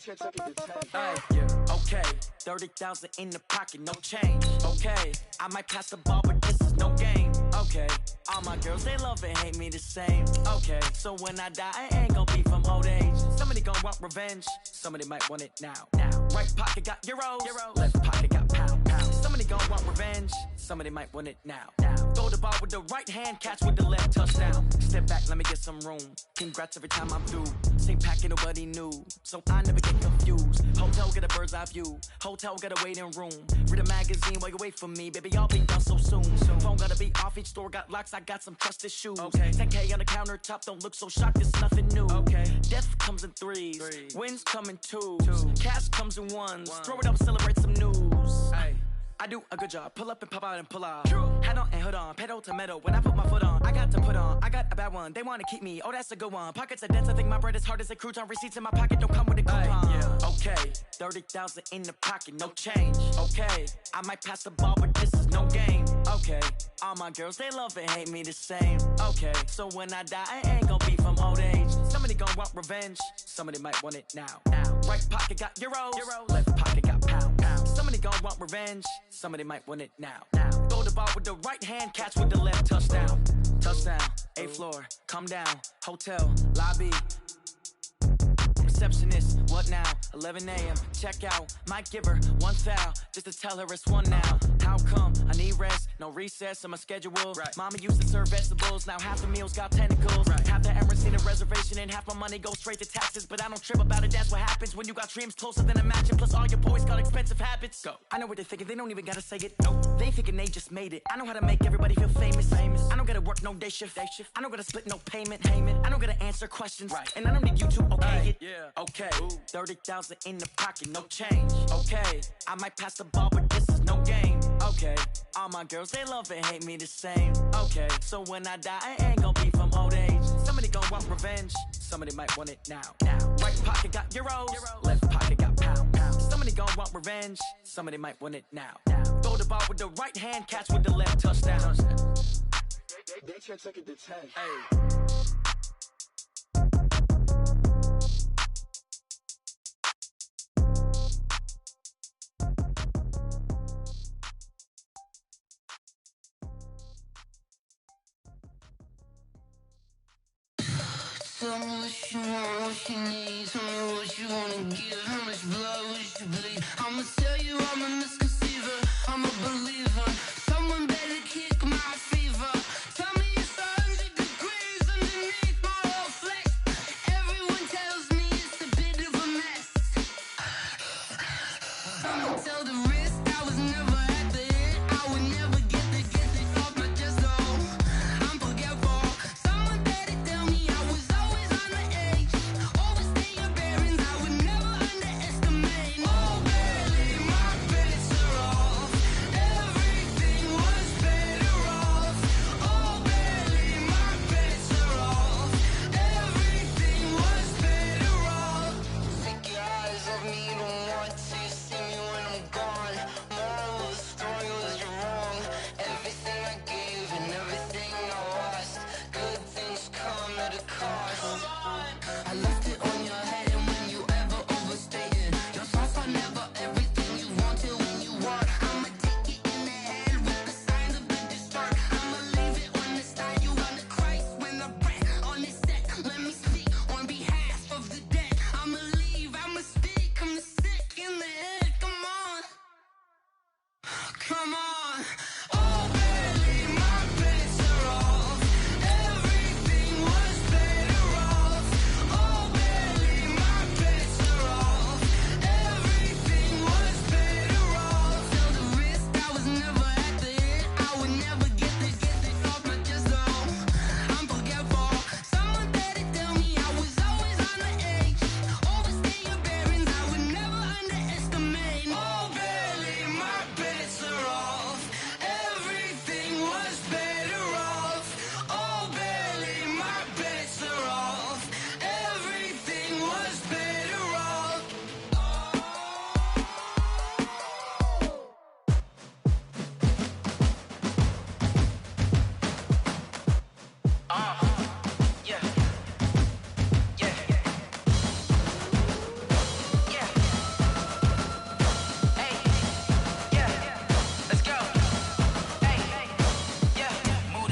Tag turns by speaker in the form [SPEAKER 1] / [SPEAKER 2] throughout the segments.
[SPEAKER 1] Ay, yeah. Okay, 30,000 in the pocket, no change. Okay, I might pass the ball, but this is no game. Okay, all my girls, they love and hate me the same. Okay, so when I die, I ain't gon' be from old age. Somebody gon' want revenge, somebody might want it now. Right pocket got euros, left pocket got pound. Somebody gon' want revenge, somebody might want it now. Throw the ball with the right hand, catch with the left, touchdown. Step back, let me get some room. Congrats every time I'm through. Same packet, nobody knew, so I never get confused. Hotel get a bird's eye view, hotel get a waiting room. Read a magazine while you wait for me, baby, I'll be done so soon. Phone gotta be off, each store got locks, I got some trusted shoes. 10K on the countertop, don't look so shocked, it's nothing new. Death comes in threes, wins come in twos, cash comes in ones. Throw it up, celebrate some news. I do a good job, pull up and pop out and pull off. Hat on and hood on, pedal to metal. When I put my foot on, I got to put on. I got a bad one, they wanna keep me, oh that's a good one. Pockets are dense, I think my bread is hard as a crouton. Receipts in my pocket don't come with a coupon. Okay, 30,000 in the pocket, no change. Okay, I might pass the ball, but this is no game. Okay, all my girls, they love and hate me the same. Okay, so when I die, I ain't gon' be from old age. Somebody gon' want revenge, somebody might want it now. Right pocket got euros, left pocket got pound. Somebody gon' want revenge, somebody might want it now. Throw the ball with the right hand, catch with the left, touchdown. Touchdown, 8th floor, come down, hotel, lobby. Receptionist, what now? 11 a.m. check out, might give her one foul just to tell her it's one now. How come? I need rest, no recess on my schedule. Mama used to serve vegetables, now half the meals got tentacles. Half the errands need a reservation and half my money goes straight to taxes. But I don't trip about it, that's what happens when you got dreams closer than a mansion. Plus all your boys got expensive habits. I know what they're thinking, they don't even gotta say it. They thinking they just made it. I know how to make everybody feel famous. I don't gotta work no day shift. I don't gotta split no payment. I don't gotta answer questions, and I don't need you to okay it. Okay, 30,000 in the pocket, no change. Okay, I might pass the ball, but this is no game. Okay, all my girls, they love and hate me the same. Okay, so when I die, I ain't gon' be from old age. Somebody gon' want revenge, somebody might want it now. Right pocket got euros, left pocket got pound. Somebody gon' want revenge, somebody might want it now. Throw the ball with the right hand, catch with the left, touchdown.
[SPEAKER 2] They check it to 10.
[SPEAKER 3] Tell me what you want, what you need. Tell me what you wanna give. How much blood would you bleed? I'ma tell you I'm a misconceiver, I'm a believer. Someone better kick my fever. Tell me it's 100 degrees underneath my whole flesh. Everyone tells me it's a bit of a mess. I'ma tell the risk I was never at the end. I would never get it off my chest though. I'm forgetful. Someone better tell me I was always on the edge. Overstay your bearings, I would never underestimate. Oh barely, my bets are off. Everything was better off. Oh barely, my bets are off. Everything was better off. Take your eyes off me, don't want to see me when I'm gone. Moral of the story was you're wrong. Everything I gave and everything I lost. Good things come at a cost. I left it on your head, and when you ever overstay it, your thoughts are never everything you wanted when you want. I'ma take it in the head with the signs of the distort. I'ma leave it on the side. You on the Christ when the breath on this set. Let me speak on behalf of the dead. I'ma leave, I'ma speak. I'm sick in the head. Come on, come on. Oh, barely, my bets are off. Everything was better off. Oh, barely, my bets are off. Everything was better off. Tell the risk I was never at the end. I would never get it off my chest though. I'm forgetful. Someone better tell me I was always on the edge. Overstay your bearings, I would never underestimate. Oh, barely, my bets are off.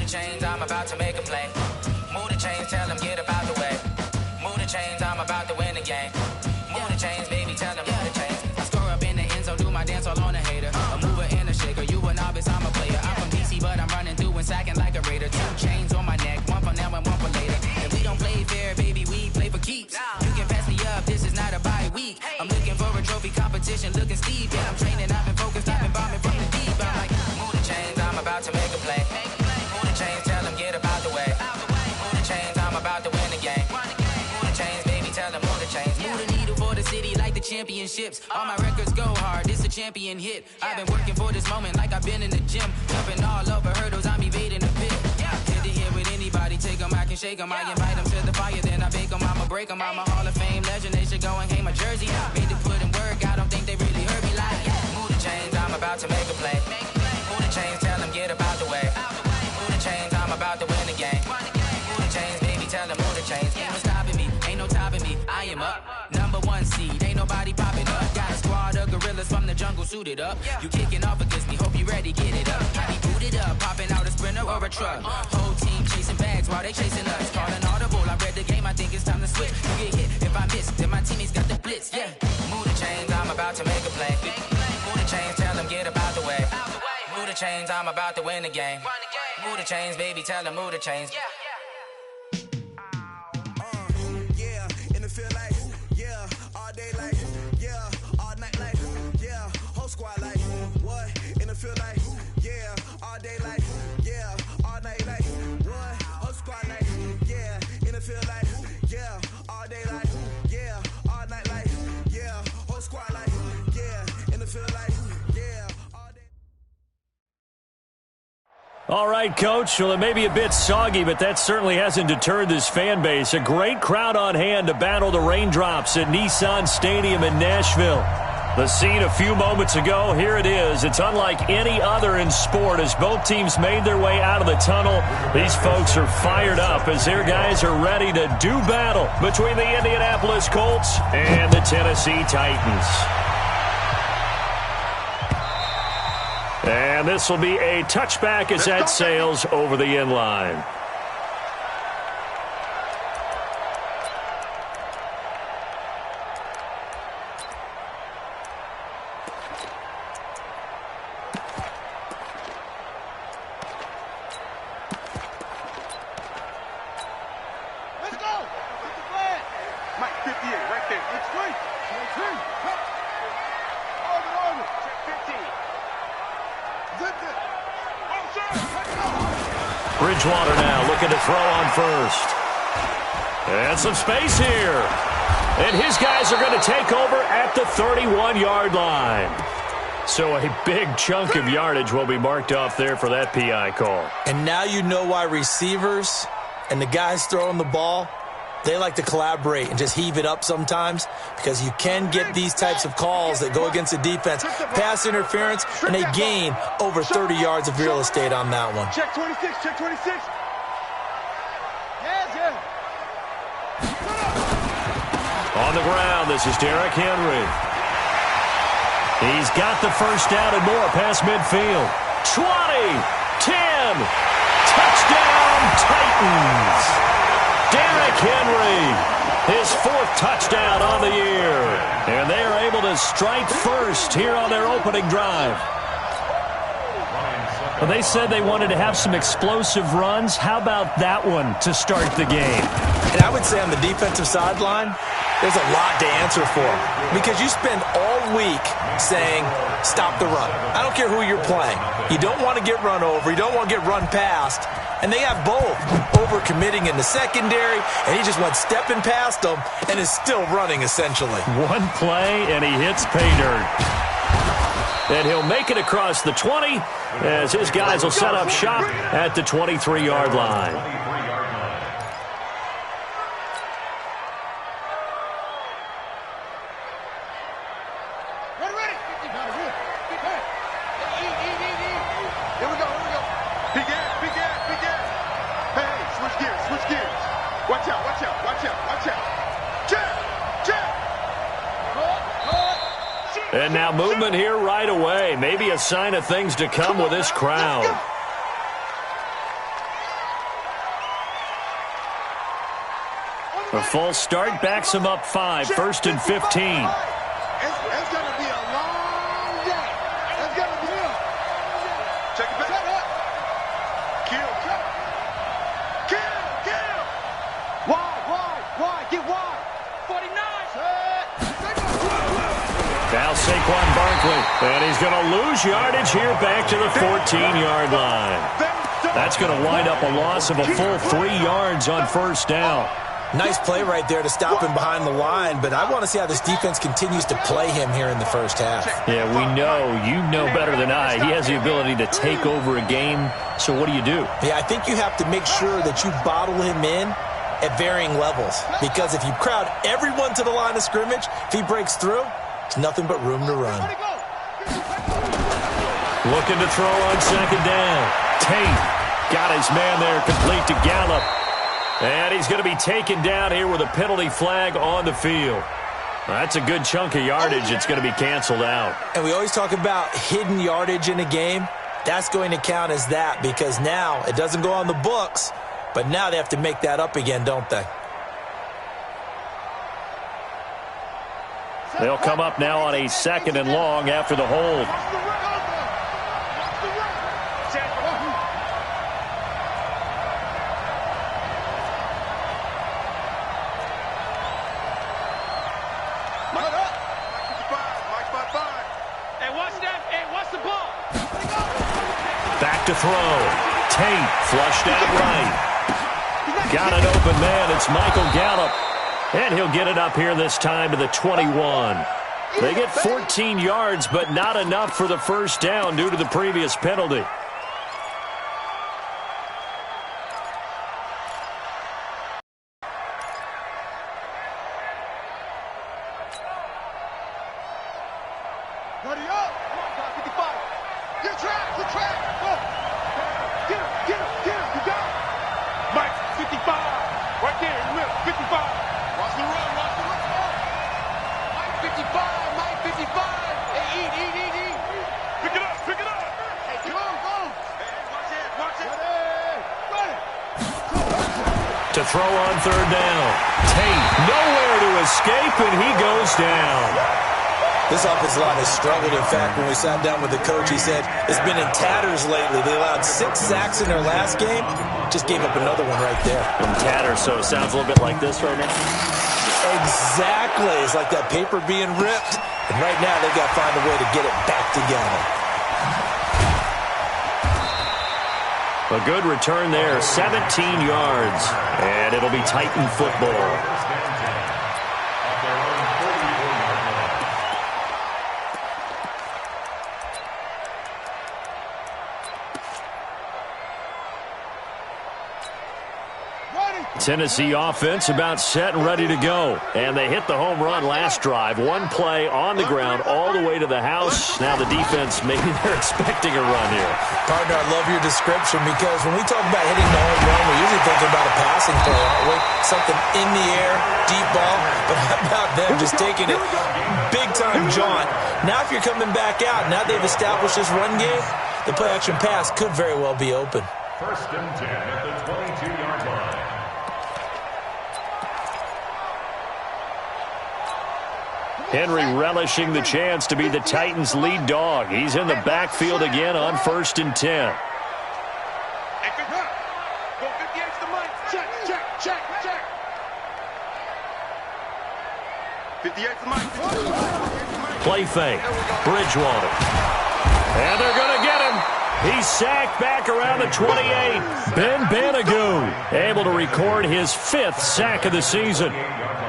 [SPEAKER 4] the chains, I'm about to make a play. Move the chains, tell them get about the way. Move the chains, I'm about to win the game. Move the chains, baby, tell them move the chains. I score up in the end zone, do my dance all on a hater. A mover and a shaker, you a novice, I'm a player. I'm from DC, but I'm running through and sacking like a raider. 2 chains on my neck, one for now and one for later. If we don't play fair, baby, we play for keeps. You can pass me up, this is not a bye week. I'm looking for a trophy competition, looking steep. Yeah, I'm training, I've been focused, I've been bombing from the deep. I'm like, move the chains, I'm about to make a play. Move the chains, tell them get about the way. Move the chains, I'm about to win the game. Move the chains, baby, tell them move the chains. Move the needle for the city like the championships. All my records go hard, this a champion hit. I've been working for this moment like I've been in the gym. Jumping all over hurdles, I'm evading the pit. Head to head with anybody, take them, I can shake them. I invite them to the fire, then I bake them, I'ma break them. I'm a Hall of Fame legend, they should go and hang my jersey. Made to put in work, I don't think they really heard me like, move the chains, I'm about to make a play. Move the chains, tell them get about the way. Move the chains, I'm about to win the game. Move the chains, baby, tell them move the chains. Ain't no stopping me, ain't no topping me, I am up. Number 1 seed, ain't nobody popping up. Got a squad of gorillas from the jungle suited up. You kicking off against me, hope you ready, get it up. I be booted up, popping out a sprinter or a truck. Whole team chasing bags while they chasing us. Calling audible, I read the game, I think it's time to switch. You get hit, if I miss, then my teammates got the blitz, yeah. Move the chains, I'm about to make a play. Move the chains, tell them get about the way. Move the chains, I'm about to win the game. Move the chains, baby, tell them move the chains.
[SPEAKER 5] Yeah, and it feel like, yeah, all day like, yeah, all night like, yeah, whole squad like, what? And it feel like, yeah, all day like, yeah, all night like, what? Whole squad like, yeah, and it feel like, yeah, all day like, yeah, all night like, yeah, whole squad like, yeah, and it feel like, yeah, all day.
[SPEAKER 6] All right, Coach. Well, it may be a bit soggy, but that certainly hasn't deterred this fan base. A great crowd on hand to battle the raindrops at Nissan Stadium in Nashville. The scene a few moments ago, here it is. It's unlike any other in sport as both teams made their way out of the tunnel. These folks are fired up as their guys are ready to do battle between the Indianapolis Colts and the Tennessee Titans. And this will be a touchback as that sails over the end line.
[SPEAKER 7] Let's go! Hit the flag! Mike 58, right there. It's free. Hold it. Check 15.
[SPEAKER 6] Bridgewater now looking to throw on first. And some space here. And his guys are going to take over at the 31-yard line. So a big chunk of yardage will be marked off there for that PI call.
[SPEAKER 8] And now you know why receivers and the guys throwing the ball, they like to collaborate and just heave it up sometimes, because you can get these types of calls that go against the defense, pass interference, and they gain over 30 yards of real estate on that one.
[SPEAKER 7] Check 26, check 26. Yeah.
[SPEAKER 6] On the ground, this is Derrick Henry. He's got the first down and more past midfield. 20, 10, touchdown Titans. Derrick Henry, his 4th touchdown on the year. And they are able to strike first here on their opening drive. Well, they said they wanted to have some explosive runs. How about that one to start the game?
[SPEAKER 8] And I would say on the defensive sideline, there's a lot to answer for, because you spend all week saying, stop the run. I don't care who you're playing. You don't want to get run over. You don't want to get run past. And they have both over-committing in the secondary, and he just went stepping past them and is still running, essentially.
[SPEAKER 6] One play, and he hits pay dirt. And he'll make it across the 20 as his guys will set up shop at the 23-yard line. And now movement here right away. Maybe a sign of things to come with this crowd. A false start backs him up 5, 1st and 15.
[SPEAKER 7] It's going to be a long day. It's going to be a check it back. Set up. Kill. Wide. Get wide. 49. Set.
[SPEAKER 6] Now Saquon Barkley. And he's going to lose yardage here back to the 14-yard line. That's going to wind up a loss of a full 3 yards on first down.
[SPEAKER 8] Nice play right there to stop him behind the line, but I want to see how this defense continues to play him here in the first half.
[SPEAKER 6] Yeah, we know. You know better than I. He has the ability to take over a game, so what do?
[SPEAKER 8] Yeah, I think you have to make sure that you bottle him in at varying levels, because if you crowd everyone to the line of scrimmage, if he breaks through, it's nothing but room to run.
[SPEAKER 6] Looking to throw on second down. Tate got his man there, complete to Gallup. And he's going to be taken down here with a penalty flag on the field. That's a good chunk of yardage. It's going to be canceled out.
[SPEAKER 8] And we always talk about hidden yardage in a game. That's going to count as that, because now it doesn't go on the books, but now they have to make that up again, don't they?
[SPEAKER 6] They'll come up now on a 2nd and long after the hold. Back to throw. Tate flushed out right. Got an open man. It's Michael Gallup. And he'll get it up here this time to the 21. They get 14 yards, but not enough for the first down due to the previous penalty.
[SPEAKER 7] Ready up. 55. Get track. Go. Get him. You got it. Mike, 55. Right there in the middle. 55. Watch the run. Mike, 55. Hey, eat. Pick it up. Hey, go. Hey, watch it. Ready.
[SPEAKER 6] To throw on third down. Tate nowhere to escape, and he goes down.
[SPEAKER 8] This offensive line has struggled. In fact, when we sat down with the coach, he said it's been in tatters lately. They allowed 6 sacks in their last game. Just gave up another one right there.
[SPEAKER 6] In tatters, so it sounds a little bit like this right now.
[SPEAKER 8] Exactly. It's like that paper being ripped. And right now, they've got to find a way to get it back together.
[SPEAKER 6] A good return there, 17 yards. And it'll be Titan football. Tennessee offense about set and ready to go. And they hit the home run last drive. One play on the ground all the way to the house. Now the defense, maybe they're expecting a run here.
[SPEAKER 8] Partner, I love your description, because when we talk about hitting the home run, we're usually thinking about a passing play, aren't we? Something in the air, deep ball. But how about them just taking it big-time jaunt? Now if you're coming back out, now they've established this run game, the play-action pass could very well be open.
[SPEAKER 9] 1st and 10 at the 22-yard line.
[SPEAKER 6] Henry relishing the chance to be the Titans' lead dog. He's in the backfield again on 1st and 10.
[SPEAKER 7] Go 58's the mic. Check. 58's the mic.
[SPEAKER 6] Play fake. Bridgewater. And they're going to get him. He's sacked back around the 28. Ben Banagoo able to record his 5th sack of the season.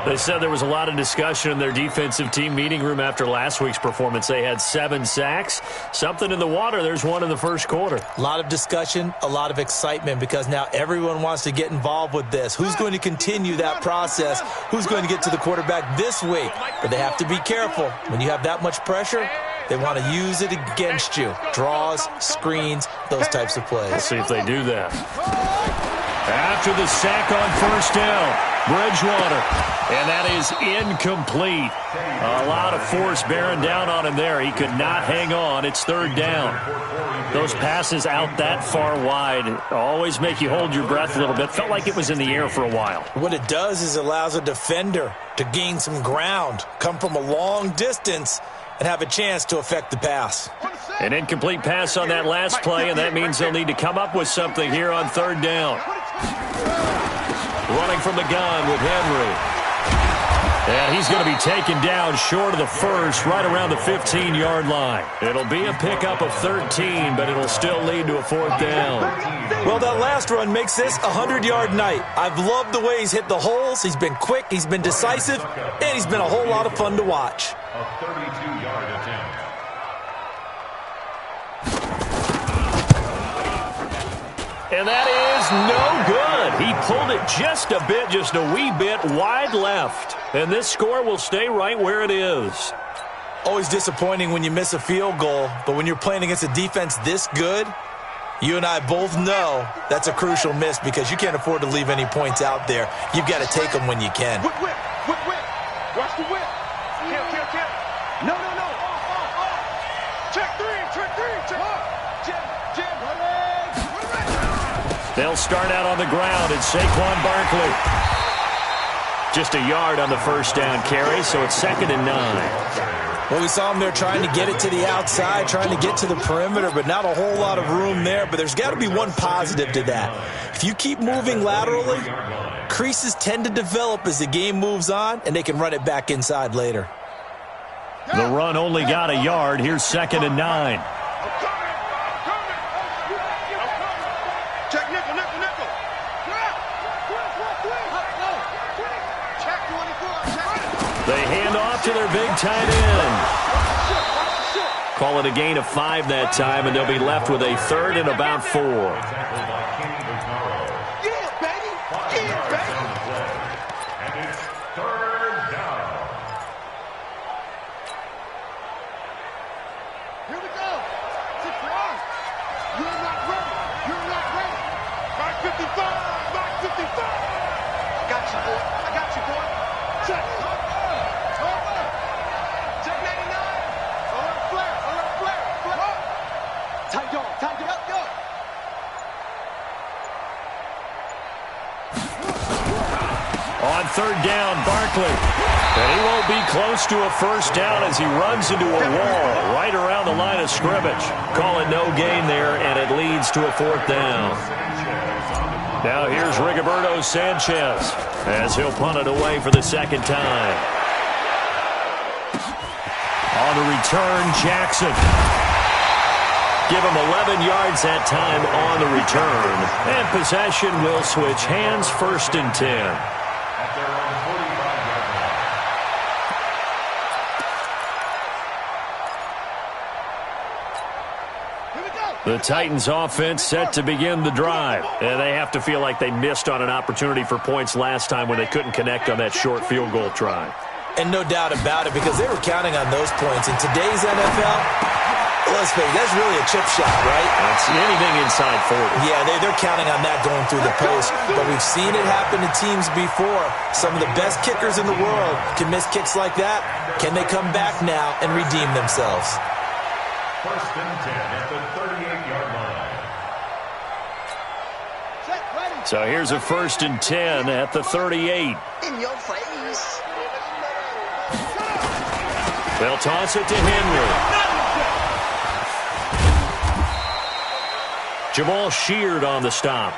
[SPEAKER 6] They said there was a lot of discussion in their defensive team meeting room after last week's performance. They had 7 sacks. Something in the water. There's one in the first quarter.
[SPEAKER 8] A lot of discussion, a lot of excitement, because now everyone wants to get involved with this. Who's going to continue that process? Who's going to get to the quarterback this week? But they have to be careful. When you have that much pressure, they want to use it against you. Draws, screens, those types of plays.
[SPEAKER 6] Let's see if they do that. After the sack on first down, Bridgewater And that is incomplete. A lot of force bearing down on him there. He could not hang on. It's third down. Those passes out that far wide always make you hold your breath a little bit. Felt like it was in the air for a while.
[SPEAKER 8] What it does is allows a defender to gain some ground, come from a long distance, and have a chance to affect the pass.
[SPEAKER 6] An incomplete pass on that last play, and that means they'll need to come up with something here on third down. Running from the gun with Henry. And he's going to be taken down short of the first, right around the 15-yard line. It'll be a pickup of 13, but it'll still lead to a fourth down.
[SPEAKER 8] Well, that last run makes this a 100-yard night. I've loved the way he's hit the holes. He's been quick, he's been decisive, and he's been a whole lot of fun to watch.
[SPEAKER 9] A 32-yard attempt.
[SPEAKER 6] And that is no good. He pulled it just a bit, just a wee bit wide left. And this score will stay right where it is.
[SPEAKER 8] Always disappointing when you miss a field goal, but when you're playing against a defense this good, you and I both know that's a crucial miss because you can't afford to leave any points out there. You've got to take them when you can.
[SPEAKER 7] Whip, whip, whip, whip. Watch the whip. Kill. No. Check three. Jim.
[SPEAKER 6] They'll start out on the ground, and Saquon Barkley. Just a yard on the first down carry, so it's 2nd and 9.
[SPEAKER 8] Well, we saw him there trying to get it to the outside, trying to get to the perimeter, but not a whole lot of room there. But there's got to be one positive to that. If you keep moving laterally, creases tend to develop as the game moves on, and they can run it back inside later.
[SPEAKER 6] The run only got a yard. Here's 2nd and 9.
[SPEAKER 7] Check nickel.
[SPEAKER 6] They hand off to their big tight end. Call it a gain of 5 that time, and they'll be left with a 3rd and about 4.
[SPEAKER 7] Yeah, baby.
[SPEAKER 9] And it's third down.
[SPEAKER 7] Here we go. 6 yards. You're not ready. Mark 55. I got you, boy. Check. Check 99. Alert flare. Tight dog. Go.
[SPEAKER 6] On third down, Barkley. And he won't be close to a first down as he runs into a wall right around the line of scrimmage. Call it no gain there, and it leads to a 4th down. Now here's Rigoberto Sanchez as he'll punt it away for the 2nd time. On the return, Jackson. Give him 11 yards that time on the return. And possession will switch hands, 1st and 10.
[SPEAKER 9] At their own 45-yard line.
[SPEAKER 6] The Titans offense set to begin the drive. And they have to feel like they missed on an opportunity for points last time when they couldn't connect on that short field goal try.
[SPEAKER 8] And no doubt about it, because they were counting on those points. In today's NFL, let's face it, that's really a chip shot, right?
[SPEAKER 6] That's anything inside 40.
[SPEAKER 8] Yeah, they're counting on that going through the post. But we've seen it happen to teams before. Some of the best kickers in the world can miss kicks like that. Can they come back now and redeem themselves?
[SPEAKER 9] 1st and 10 at the 38-yard line.
[SPEAKER 6] So here's a 1st and 10 at the 38.
[SPEAKER 3] In your face.
[SPEAKER 6] They'll toss it to Henry. Jamal Sheard on the stop.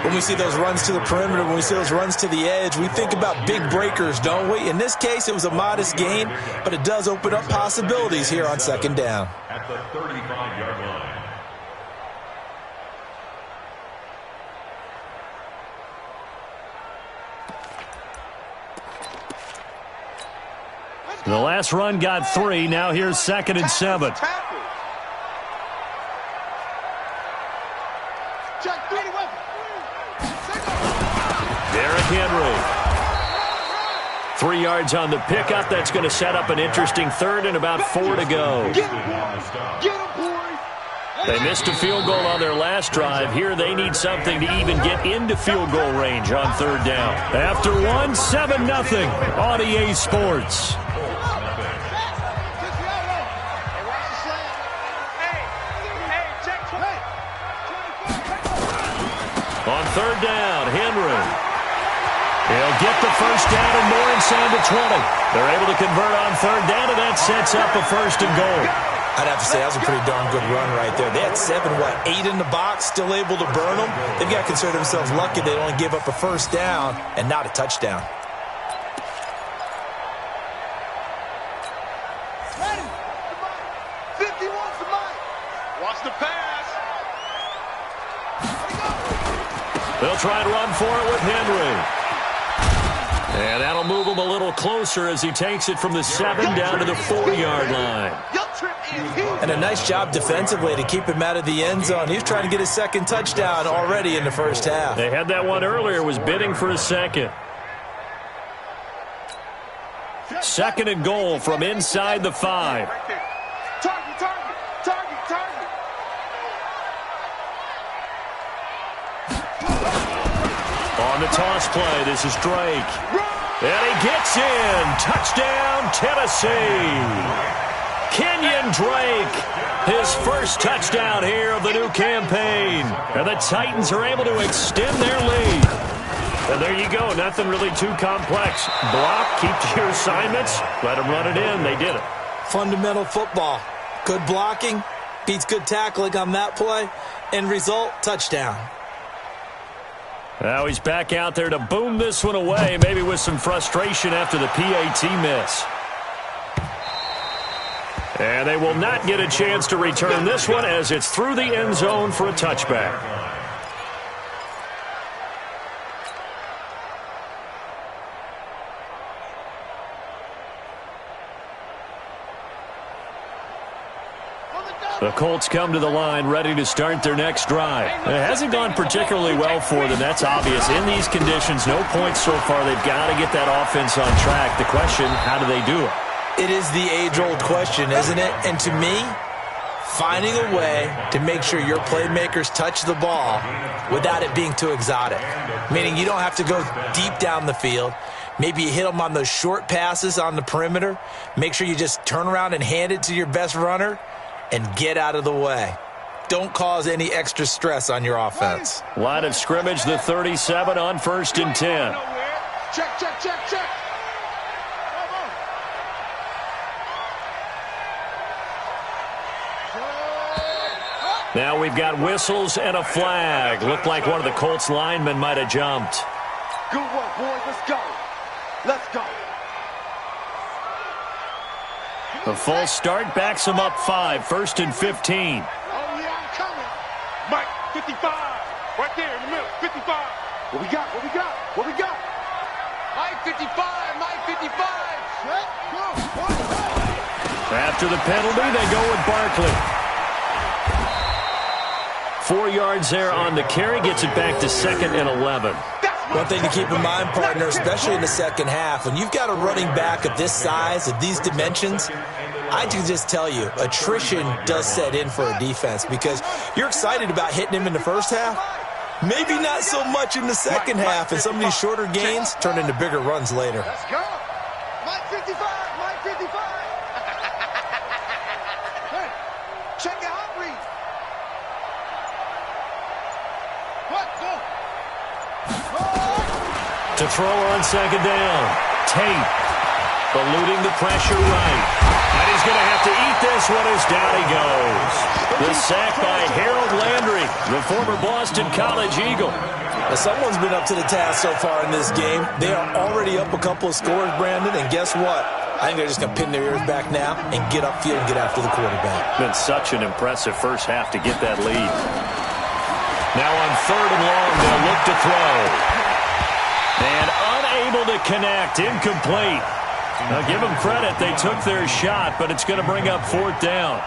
[SPEAKER 8] When we see those runs to the perimeter, when we see those runs to the edge, we think about big breakers, don't we? In this case, it was a modest gain, but it does open up possibilities here on 2nd down.
[SPEAKER 9] At the 35-yard line.
[SPEAKER 6] The last run got 3. Now here's 2nd and 7. Derrick Henry. 3 yards on the pickup. That's going to set up an interesting 3rd and about 4 to go.
[SPEAKER 7] Get him, boy.
[SPEAKER 6] They missed a field goal on their last drive. Here they need something to even get into field goal range on third down. After one, 7-0 on EA Sports. On third down, Henry. He'll get the first down and more inside the 20. They're able to convert on third down, and that sets up a first and goal.
[SPEAKER 8] I'd have to say that was a pretty darn good run right there. They had 8 in the box, still able to burn them. They've got to consider themselves lucky they only gave up a first down and not a touchdown.
[SPEAKER 7] Watch the pass.
[SPEAKER 6] They'll try and run for it with Henry. And that'll move him a little closer as he takes it from the 7 down to the 4-yard line.
[SPEAKER 8] And a nice job defensively to keep him out of the end zone. He was trying to get his second touchdown already in the first half.
[SPEAKER 6] They had that one earlier, was bidding for a second. Second and goal from inside the 5. On the toss play, this is Drake. And he gets in. Touchdown, Tennessee. Kenyon Drake, his first touchdown here of the new campaign. And the Titans are able to extend their lead. And there you go, nothing really too complex. Block, keep to your assignments, let them run it in. They did it.
[SPEAKER 8] Fundamental football. Good blocking, beats good tackling on that play. End result, touchdown.
[SPEAKER 6] Now he's back out there to boom this one away, maybe with some frustration after the PAT miss. And they will not get a chance to return this one as it's through the end zone for a touchback. The Colts come to the line ready to start their next drive. It hasn't gone particularly well for them. That's obvious. In these conditions, no points so far. They've got to get that offense on track. The question, how do they do it?
[SPEAKER 8] It is the age-old question, isn't it? And to me, finding a way to make sure your playmakers touch the ball without it being too exotic. Meaning you don't have to go deep down the field. Maybe you hit them on those short passes on the perimeter. Make sure you just turn around and hand it to your best runner and get out of the way. Don't cause any extra stress on your offense.
[SPEAKER 6] Line of scrimmage, the 37 on 1st and 10.
[SPEAKER 7] Check, check, check, check.
[SPEAKER 6] Now we've got whistles and a flag. Looked like one of the Colts linemen might have jumped.
[SPEAKER 7] Good work, boys. Let's go. Let's go.
[SPEAKER 6] The full start backs him up 5, 1st and 15.
[SPEAKER 7] Oh, yeah, I'm coming. Mike, 55. Right there in the middle, 55. What we got? What we got? What we got? Mike, 55. Mike, 55. Set, go.
[SPEAKER 6] After the penalty, they go with Barkley. 4 yards there on the carry. Gets it back to 2nd and 11.
[SPEAKER 8] One thing to keep in mind, partner, especially in the second half, when you've got a running back of this size, of these dimensions, I can just tell you, attrition does set in for a defense because you're excited about hitting him in the first half. Maybe not so much in the second half, and some of these shorter gains turn into bigger runs later.
[SPEAKER 7] Let's go. Mike 55. Mike 55. Hey, check your hot read. What? Go.
[SPEAKER 6] To throw on 2nd down. Tate eluding the pressure right. And he's going to have to eat this one as down he goes. The sack by Harold Landry, the former Boston College Eagle.
[SPEAKER 8] Now, someone's been up to the task so far in this game. They are already up a couple of scores, Brandon, and guess what? I think they're just going to pin their ears back now and get upfield and get after the quarterback.
[SPEAKER 6] Been such an impressive first half to get that lead. Now on 3rd and long, they'll look to throw. And unable to connect, incomplete. Now give them credit, they took their shot, but it's going to bring up 4th down.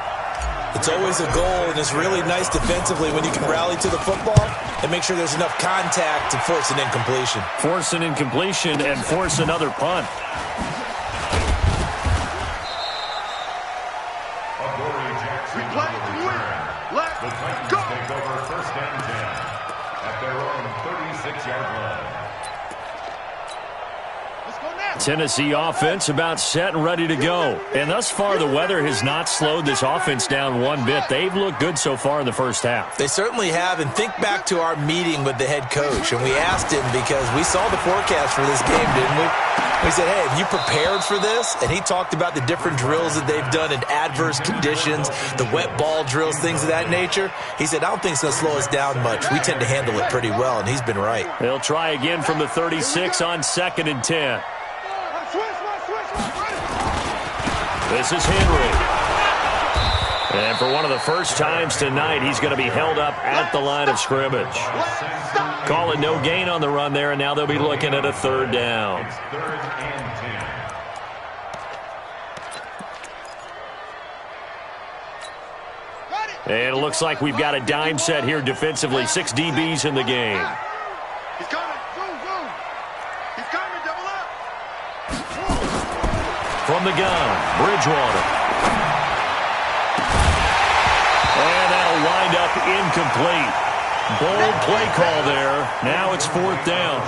[SPEAKER 8] It's always a goal, and it's really nice defensively when you can rally to the football and make sure there's enough contact to force an incompletion.
[SPEAKER 6] Force an incompletion and force another punt. Tennessee offense about set and ready to go. And thus far, the weather has not slowed this offense down one bit. They've looked good so far in the first half.
[SPEAKER 8] They certainly have. And think back to our meeting with the head coach. And we asked him because we saw the forecast for this game, didn't we? We said, hey, have you prepared for this? And he talked about the different drills that they've done in adverse conditions, the wet ball drills, things of that nature. He said, I don't think it's going to slow us down much. We tend to handle it pretty well, and he's been right.
[SPEAKER 6] They'll try again from the 36 on 2nd and 10. This is Henry. And for one of the first times tonight, he's going to be held up at the line of scrimmage. Calling no gain on the run there, and now they'll be looking at a 3rd down.
[SPEAKER 9] It's 3rd and 10.
[SPEAKER 6] And it looks like we've got a dime set here defensively. 6 DBs in the game.
[SPEAKER 7] He's coming. He's coming. Double up.
[SPEAKER 6] From the gun, Bridgewater. And that'll wind up incomplete. Bold play call there. Now it's 4th down.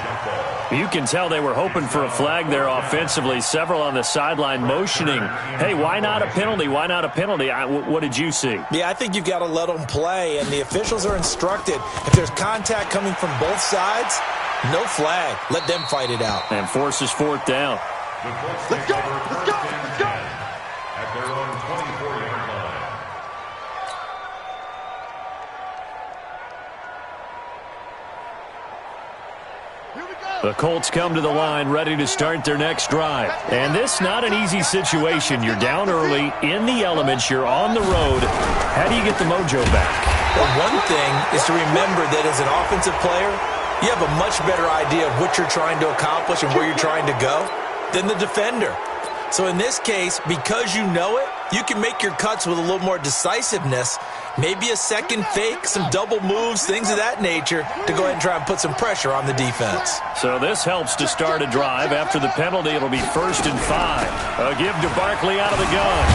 [SPEAKER 6] You can tell they were hoping for a flag there offensively. Several on the sideline motioning, hey, why not a penalty? Why not a penalty? What did you see?
[SPEAKER 8] Yeah, I think you've got to let them play, and the officials are instructed. If there's contact coming from both sides, no flag. Let them fight it out.
[SPEAKER 6] And forces 4th down.
[SPEAKER 7] Let's go.
[SPEAKER 9] At their own 24-yard line.
[SPEAKER 6] The Colts come to the line ready to start their next drive. And this not an easy situation. You're down early, in the elements, you're on the road. How do you get the mojo back?
[SPEAKER 8] Well, one thing is to remember that as an offensive player, you have a much better idea of what you're trying to accomplish and where you're trying to go than the defender. So in this case, because you know it, you can make your cuts with a little more decisiveness, maybe a second fake, some double moves, things of that nature, to go ahead and try and put some pressure on the defense.
[SPEAKER 6] So this helps to start a drive. After the penalty, it'll be 1st and 5. A give to Barkley out of the gun.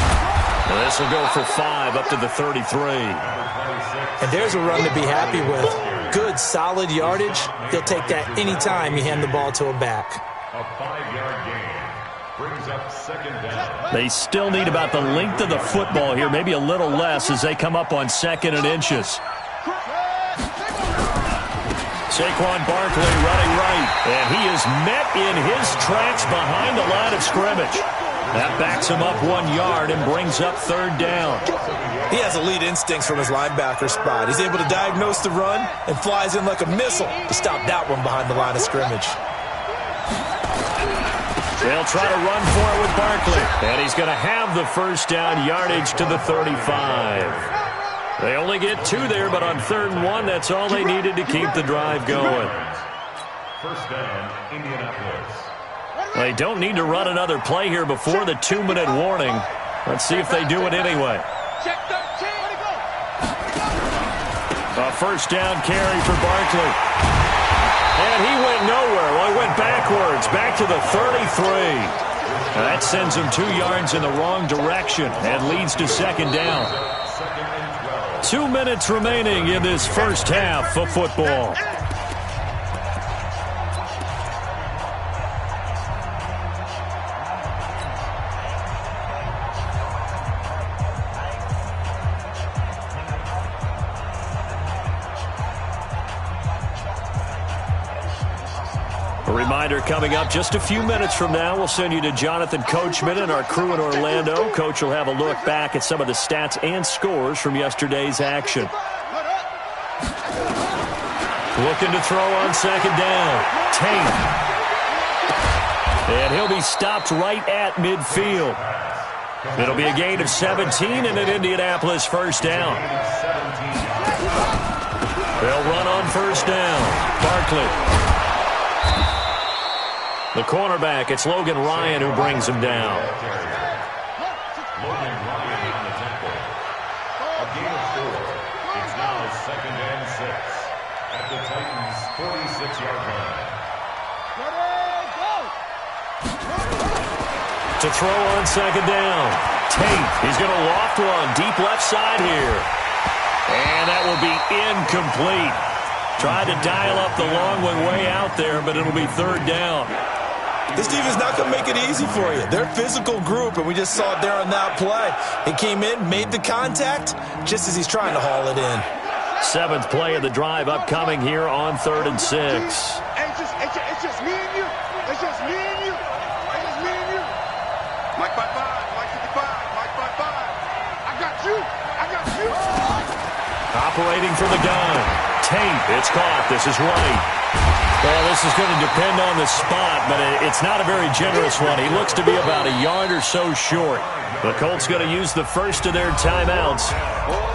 [SPEAKER 6] And this will go for 5 up to the 33.
[SPEAKER 8] And there's a run to be happy with. Good, solid yardage. He'll take that anytime you hand the ball to a back.
[SPEAKER 9] A 5-yard gain brings up 2nd down.
[SPEAKER 6] They still need about the length of the football here, maybe a little less as they come up on 2nd and inches. Saquon Barkley running right, and he is met in his tracks behind the line of scrimmage. That backs him up 1 yard and brings up 3rd down.
[SPEAKER 8] He has elite instincts from his linebacker spot. He's able to diagnose the run and flies in like a missile to stop that one behind the line of scrimmage.
[SPEAKER 6] They'll try to run for it with Barkley. And he's going to have the 1st down, yardage to the 35. They only get 2 there, but on 3rd and 1, that's all they needed to keep the drive going.
[SPEAKER 9] 1st down, Indianapolis.
[SPEAKER 6] They don't need to run another play here before the 2-minute warning. Let's see if they do it anyway. A 1st down carry for Barkley. And he went nowhere. Well, he went backwards, back to the 33. That sends him 2 yards in the wrong direction and leads to 2nd down. 2 minutes remaining in this first half of football. A reminder coming up just a few minutes from now, we'll send you to Jonathan Coachman and our crew in Orlando. Coach will have a look back at some of the stats and scores from yesterday's action. Looking to throw on 2nd down. Tate. And he'll be stopped right at midfield. It'll be a gain of 17 and an Indianapolis 1st down. They'll run on 1st down. Barkley. The cornerback, it's Logan Ryan who brings him down.
[SPEAKER 9] Logan Ryan on the tackle. A gain of 4. It's now 2nd and 6 at the Titans' 46-yard line.
[SPEAKER 6] To throw on 2nd down. Tate, he's going to loft one deep left side here. And that will be incomplete. Tried to dial up the long one way out there, but it'll be 3rd down.
[SPEAKER 8] This defense is not going to make it easy for you. They're a physical group, and we just saw it there on that play. He came in, made the contact, just as he's trying to haul it in.
[SPEAKER 6] 7th play of the drive upcoming here on 3rd and 6.
[SPEAKER 7] It's just me and you. It's just me and you. It's just me and you. Mike 5-5, Mike 55, Mike 5-5. I got you. I got you.
[SPEAKER 6] Operating from the gun. Tate, it's caught. This is White. Well, this is going to depend on the spot, but it's not a very generous one. He looks to be about a yard or so short. The Colts going to use the first of their timeouts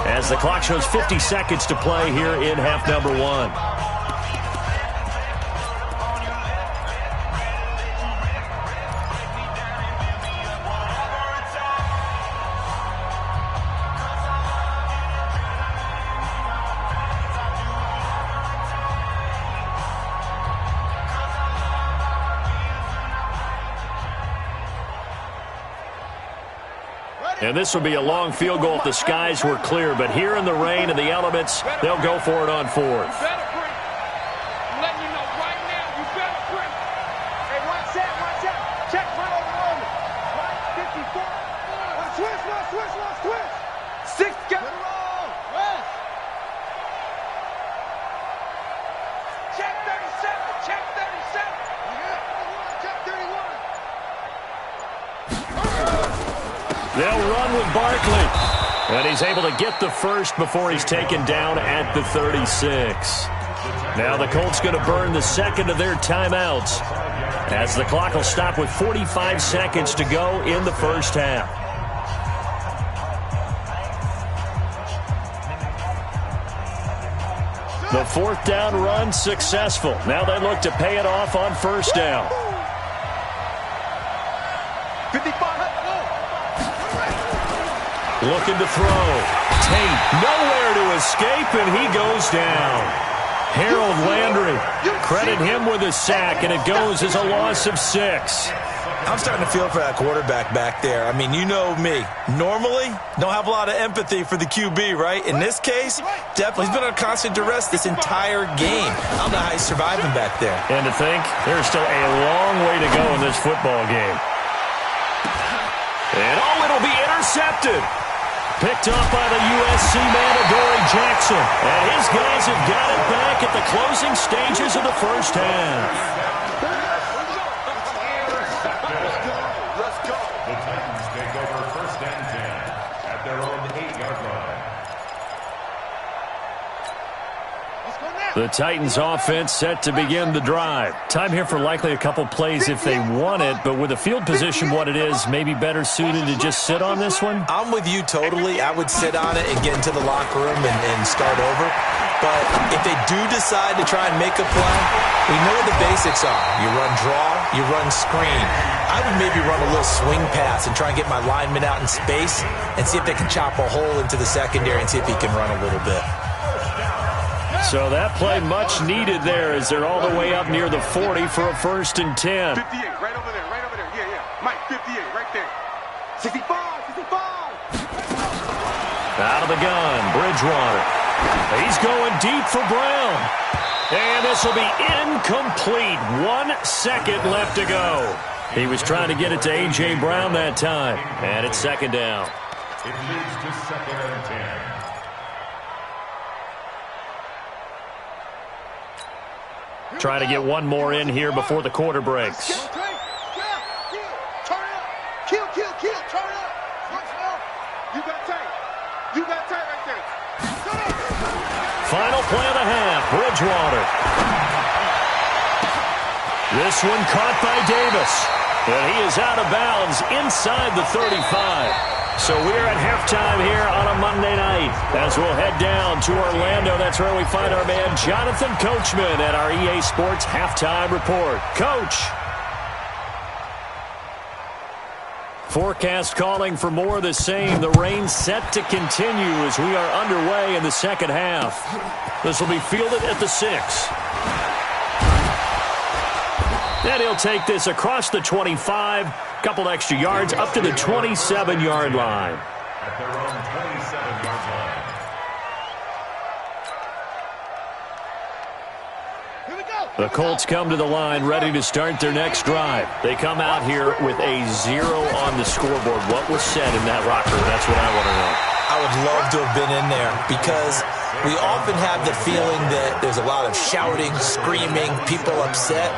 [SPEAKER 6] as the clock shows 50 seconds to play here in half number 1. And this will be a long field goal if the skies were clear. But here in the rain and the elements, they'll go for it on 4th.
[SPEAKER 7] I'm letting you know right now, you better bring. Hey, watch out. Check right over. Right, 54. Switch. 6, get it wrong. West. Check 37. Check 37. Check 31.
[SPEAKER 6] They'll run with Barkley. And he's able to get the first before he's taken down at the 36. Now the Colts going to burn the second of their timeouts as the clock will stop with 45 seconds to go in the first half. The 4th down run successful. Now they look to pay it off on 1st down.
[SPEAKER 7] 55.
[SPEAKER 6] Looking to throw. Tate nowhere to escape, and he goes down. Harold Landry, credit him with a sack, and it goes as a loss of 6.
[SPEAKER 8] I'm starting to feel for that quarterback back there. I mean, you know me. Normally, don't have a lot of empathy for the QB, right? In this case, definitely he's been on constant duress this entire game. I don't know how he's surviving back there.
[SPEAKER 6] And to think, there's still a long way to go in this football game. And it'll be intercepted. Picked off by the USC man, Adoree Jackson. And his guys have got it back at the closing stages of the first half.
[SPEAKER 9] Let's go. The Titans take over 1st and 10 at their own 8-yard line.
[SPEAKER 6] The Titans offense set to begin the drive. Time here for likely a couple plays if they want it, but with the field position what it is, maybe better suited to just sit on this one?
[SPEAKER 8] I'm with you totally. I would sit on it and get into the locker room and start over. But if they do decide to try and make a play, we know what the basics are. You run draw, you run screen. I would maybe run a little swing pass and try and get my lineman out in space and see if they can chop a hole into the secondary and see if he can run a little bit.
[SPEAKER 6] So that play much needed there as they're all the way up near the 40 for a 1st and 10.
[SPEAKER 7] 58, right over there. Yeah. Mike, 58, right there. 65.
[SPEAKER 6] Out of the gun, Bridgewater. He's going deep for Brown. And this will be incomplete. 1 second left to go. He was trying to get it to A.J. Brown that time. And it's 2nd down.
[SPEAKER 9] It leads to 2nd and 10.
[SPEAKER 6] Try to get one more in here before the quarter breaks.
[SPEAKER 7] Turn it up. Kill. Turn it up. You got tight right there.
[SPEAKER 6] Final play of the half, Bridgewater. This one caught by Davis. And he is out of bounds inside the 35. So we're at halftime here on a Monday night as we'll head down to Orlando. That's where we find our man Jonathan Coachman at our EA Sports Halftime Report. Coach. Forecast calling for more of the same. The rain set to continue as we are underway in the second half. This will be fielded at the 6. And he'll take this across the 25, couple extra yards up to the 27-yard line.
[SPEAKER 9] At their own 27-yard line.
[SPEAKER 7] Here we go.
[SPEAKER 6] The Colts come to the line ready to start their next drive. They come out here with a 0 on the scoreboard. What was said in that locker room? That's what I want to know.
[SPEAKER 8] I would love to have been in there because we often have the feeling that there's a lot of shouting, screaming, people upset.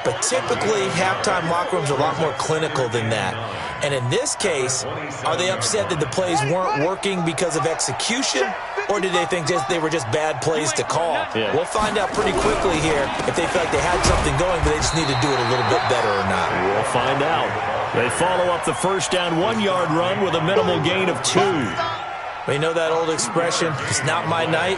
[SPEAKER 8] But typically, halftime locker rooms are a lot more clinical than that. And in this case, are they upset that the plays weren't working because of execution? Or did they think they were just bad plays to call?
[SPEAKER 6] Yeah.
[SPEAKER 8] We'll find out pretty quickly here if they feel like they had something going, but they just need to do it a little bit better or not.
[SPEAKER 6] We'll find out. They follow up the first down 1-yard run with a minimal gain of 2.
[SPEAKER 8] You know that old expression, it's not my night?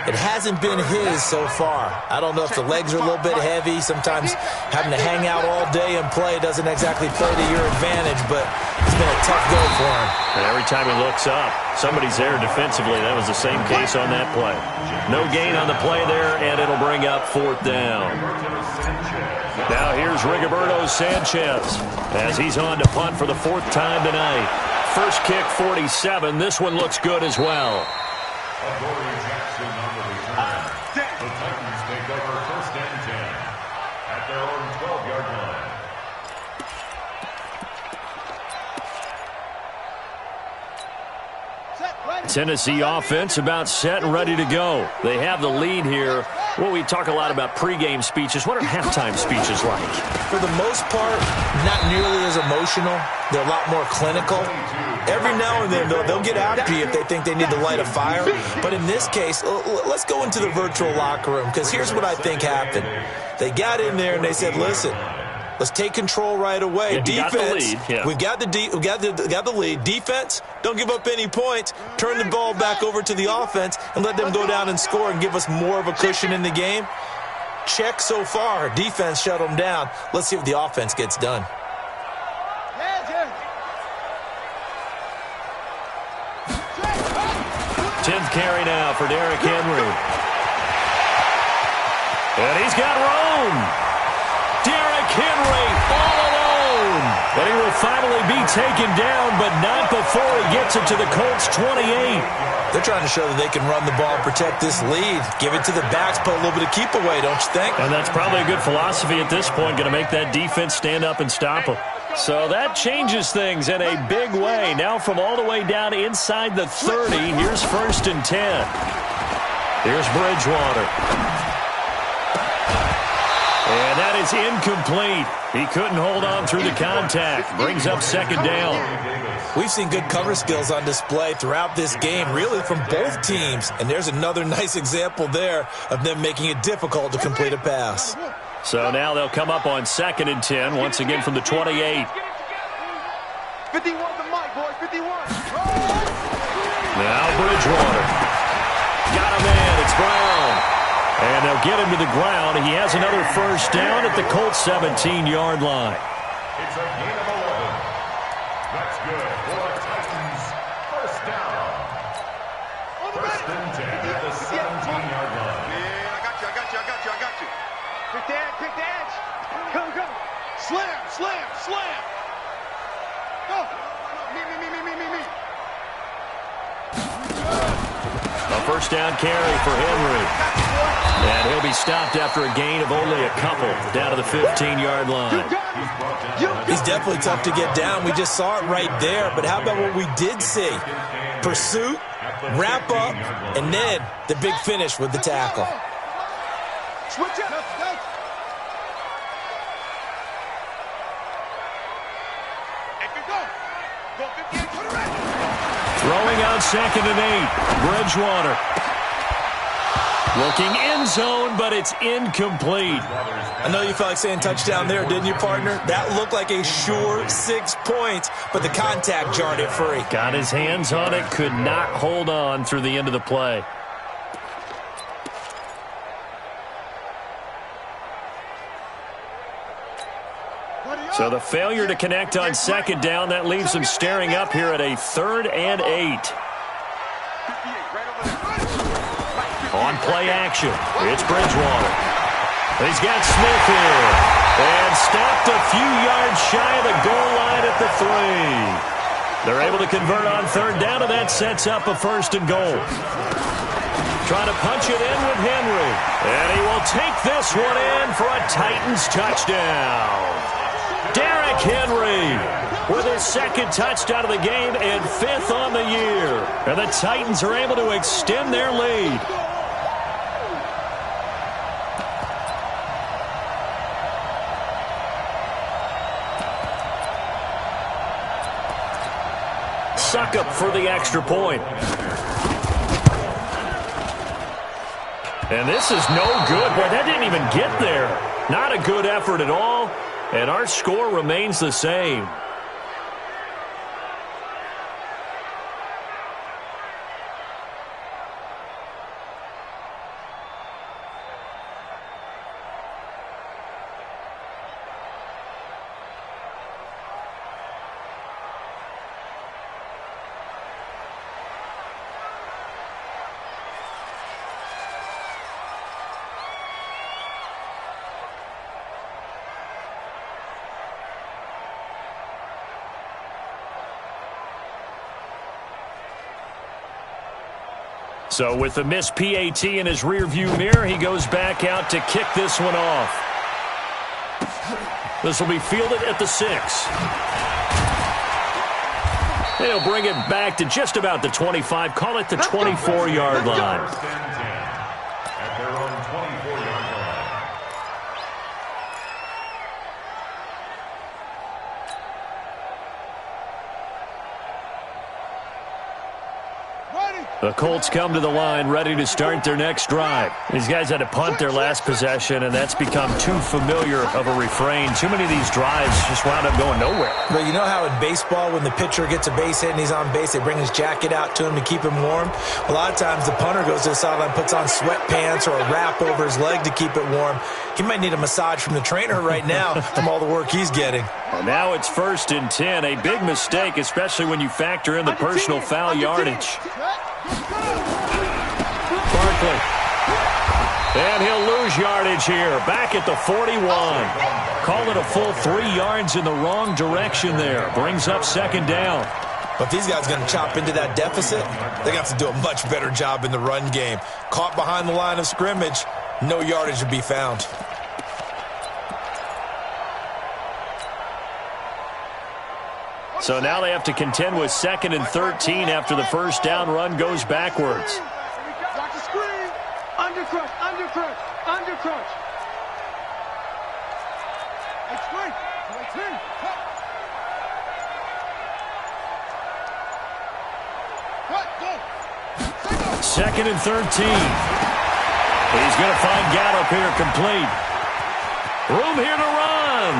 [SPEAKER 8] It hasn't been his so far. I don't know if the legs are a little bit heavy. Sometimes having to hang out all day and play doesn't exactly play to your advantage, but it's been a tough go for him.
[SPEAKER 6] And every time he looks up, somebody's there defensively. That was the same case on that play. No gain on the play there, and it'll bring up 4th down. Now here's Rigoberto Sanchez as he's on to punt for the 4th time tonight. First kick, 47. This one looks good as well.
[SPEAKER 9] The Titans take over 1st and 10 at their own 12-yard line.
[SPEAKER 6] Tennessee offense about set and ready to go. They have the lead here. Well, we talk a lot about pregame speeches. What are halftime speeches like?
[SPEAKER 8] For the most part, not nearly as emotional. They're a lot more clinical. Every now and then, they'll get after you if they think they need to light a fire. But in this case, let's go into the virtual locker room, because here's what I think happened. They got in there and they said, listen, let's take control right away. Defense, we've got the lead. Defense, don't give up any points. Turn the ball back over to the offense and let them go down and score and give us more of a cushion in the game. Check so far. Defense shut them down. Let's see if the offense gets done.
[SPEAKER 6] 10th carry now for Derrick Henry. And he's got room. Derrick Henry all alone. And he will finally be taken down, but not before he gets it to the Colts 28.
[SPEAKER 8] They're trying to show that they can run the ball and protect this lead. Give it to the backs, put a little bit of keep away, don't you think?
[SPEAKER 6] And that's probably a good philosophy at this point, going to make that defense stand up and stop them. So that changes things in a big way. Now from all the way down inside the 30, here's 1st and 10. Here's Bridgewater. And that is incomplete. He couldn't hold on through the contact. Brings up 2nd down.
[SPEAKER 8] We've seen good cover skills on display throughout this game, really from both teams. And there's another nice example there of them making it difficult to complete a pass.
[SPEAKER 6] So now they'll come up on 2nd and 10, once again from the 28.
[SPEAKER 7] 51 to Mike, boys, 51.
[SPEAKER 6] Now Bridgewater. Got a man, it's Brown. And they'll get him to the ground. He has another 1st down at the Colts 17-yard line.
[SPEAKER 9] It's a gain of 11. That's good for the Titans. 1st down. 1st and 10 at the 17-yard line.
[SPEAKER 7] Yeah, I got you. Pick the edge. Go. Slam. Go. Me.
[SPEAKER 6] A 1st down carry for Henry. And he'll be stopped after a gain of only a couple down to the 15-yard line.
[SPEAKER 8] He's definitely tough to get down. We just saw it right there. But how about what we did see? Pursuit, wrap up, and then the big finish with the tackle.
[SPEAKER 7] Switch up.
[SPEAKER 6] Throwing out 2nd and 8. Bridgewater. Looking end zone, but it's incomplete.
[SPEAKER 8] I know you felt like saying touchdown there, didn't you, partner? That looked like a sure 6 points, but the contact jarred it free.
[SPEAKER 6] Got his hands on it, could not hold on through the end of the play. So the failure to connect on 2nd down, that leaves them staring up here at a 3rd and 8. On play action, it's Bridgewater. He's got Smith here. And stopped a few yards shy of the goal line at the 3. They're able to convert on 3rd down, and that sets up a 1st and goal. trying to punch it in with Henry. And he will take this one in for a Titans touchdown. Derrick Henry with his second touchdown of the game and 5th on the year. And the Titans are able to extend their lead. Suckup for the extra point. And this is no good. Boy, that didn't even get there. Not a good effort at all. And our score remains the same. So with the missed PAT in his rearview mirror, he goes back out to kick this one off. This will be fielded at the 6. He'll bring it back to just about the 25. Call it the 24-yard line.
[SPEAKER 9] At their own 24-yard line.
[SPEAKER 6] The Colts come to the line ready to start their next drive. These guys had to punt their last possession, and that's become too familiar of a refrain. Too many of these drives just wound up going nowhere.
[SPEAKER 8] But you know how in baseball, when the pitcher gets a base hit and he's on base, they bring his jacket out to him to keep him warm? A lot of times the punter goes to the sideline, puts on sweatpants or a wrap over his leg to keep it warm. He might need a massage from the trainer right now from all the work he's getting.
[SPEAKER 6] And now it's 1st and 10. A big mistake, especially when you factor in the personal foul yardage. Barkley. And he'll lose yardage here. Back at the 41. Call it a full 3 yards in the wrong direction there. Brings up 2nd down.
[SPEAKER 8] But these guys are going to chop into that deficit. They got to do a much better job in the run game. Caught behind the line of scrimmage, no yardage to be found.
[SPEAKER 6] So now they have to contend with 2nd and 13 after the first down run goes backwards.
[SPEAKER 7] Block the screen. Undercrush, undercrush, undercrush. Hey, screen. 18.
[SPEAKER 6] 2nd and 13. He's going to find Gallup here complete. Room here to run.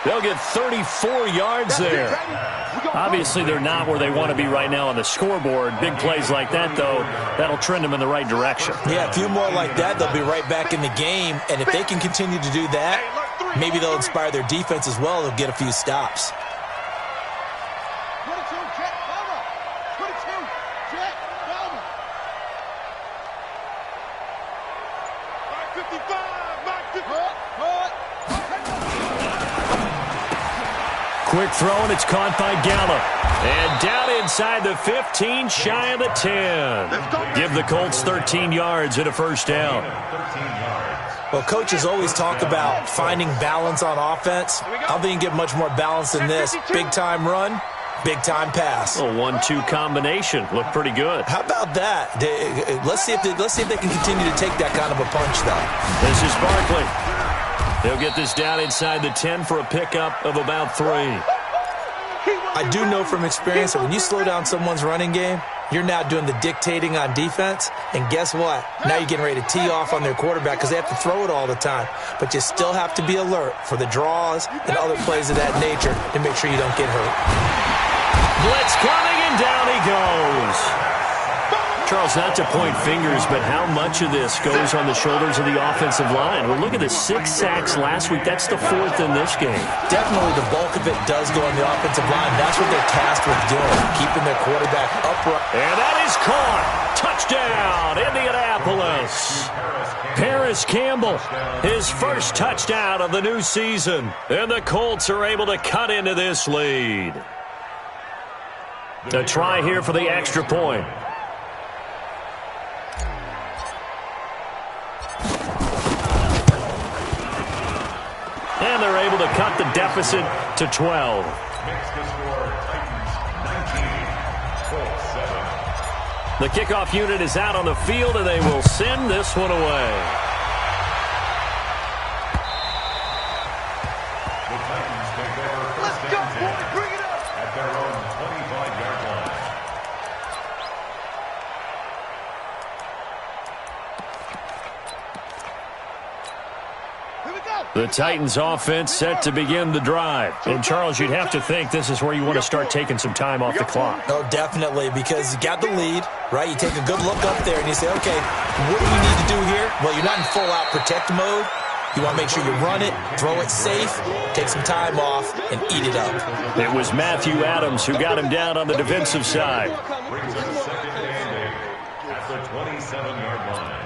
[SPEAKER 6] They'll get 34 yards there. Obviously, they're not where they want to be right now on the scoreboard. Big plays like that, though, that'll trend them in the right direction.
[SPEAKER 8] Yeah, a few more like that, they'll be right back in the game. And if they can continue to do that, maybe they'll inspire their defense as well. They'll get a few stops.
[SPEAKER 6] Quick throw, and it's caught by Gallup. And down inside the 15, shy of the 10. Give the Colts 13 yards and a first down.
[SPEAKER 8] Well, coaches always talk about finding balance on offense. I don't think you can get much more balance than this. Big-time run, big-time pass.
[SPEAKER 6] A 1-2 combination. Looked pretty good.
[SPEAKER 8] How about that? Let's see if they can continue to take that kind of a punch, though.
[SPEAKER 6] This is Barkley. They'll get this down inside the 10 for a pickup of about 3.
[SPEAKER 8] I do know from experience that when you slow down someone's running game, you're now doing the dictating on defense. And guess what? Now you're getting ready to tee off on their quarterback because they have to throw it all the time. But you still have to be alert for the draws and other plays of that nature to make sure you don't get hurt.
[SPEAKER 6] Blitz coming, and down he goes. Charles, not to point fingers, but how much of this goes on the shoulders of the offensive line? Well, look at the 6 sacks last week. That's the 4th in this game.
[SPEAKER 8] Definitely the bulk of it does go on the offensive line. That's what they're tasked with doing, keeping their quarterback upright.
[SPEAKER 6] And that is caught. Touchdown, Indianapolis. Paris Campbell, his first touchdown of the new season. And the Colts are able to cut into this lead. A try here for the extra point. And they're able to cut the deficit to 12.
[SPEAKER 9] Makes the score Titans 19, Colts 7.
[SPEAKER 6] The kickoff unit is out on the field, and they will send this one away.
[SPEAKER 9] The Titans take over first and 10 at their own 25-yard line.
[SPEAKER 6] The Titans offense set to begin the drive. And, Charles, you'd have to think this is where you want to start taking some time off the clock.
[SPEAKER 8] Oh, definitely, because you got the lead, right? You take a good look up there and you say, okay, what do we need to do here? Well, you're not in full-out protect mode. You want to make sure you run it, throw it safe, take some time off, and eat it up.
[SPEAKER 6] It was Matthew Adams who got him down on the defensive side.
[SPEAKER 9] Brings us second and 8 at the 27-yard line.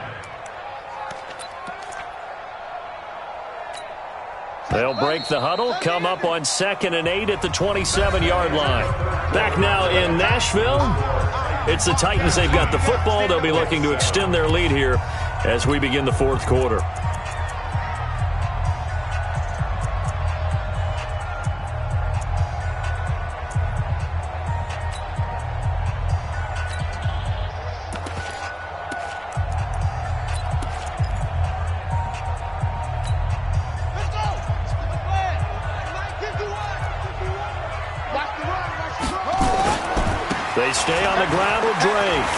[SPEAKER 6] They'll break the huddle, come up on 2nd and 8 at the 27-yard line. Back now in Nashville. It's the Titans. They've got the football. They'll be looking to extend their lead here as we begin the fourth quarter. They stay on the ground with Drake.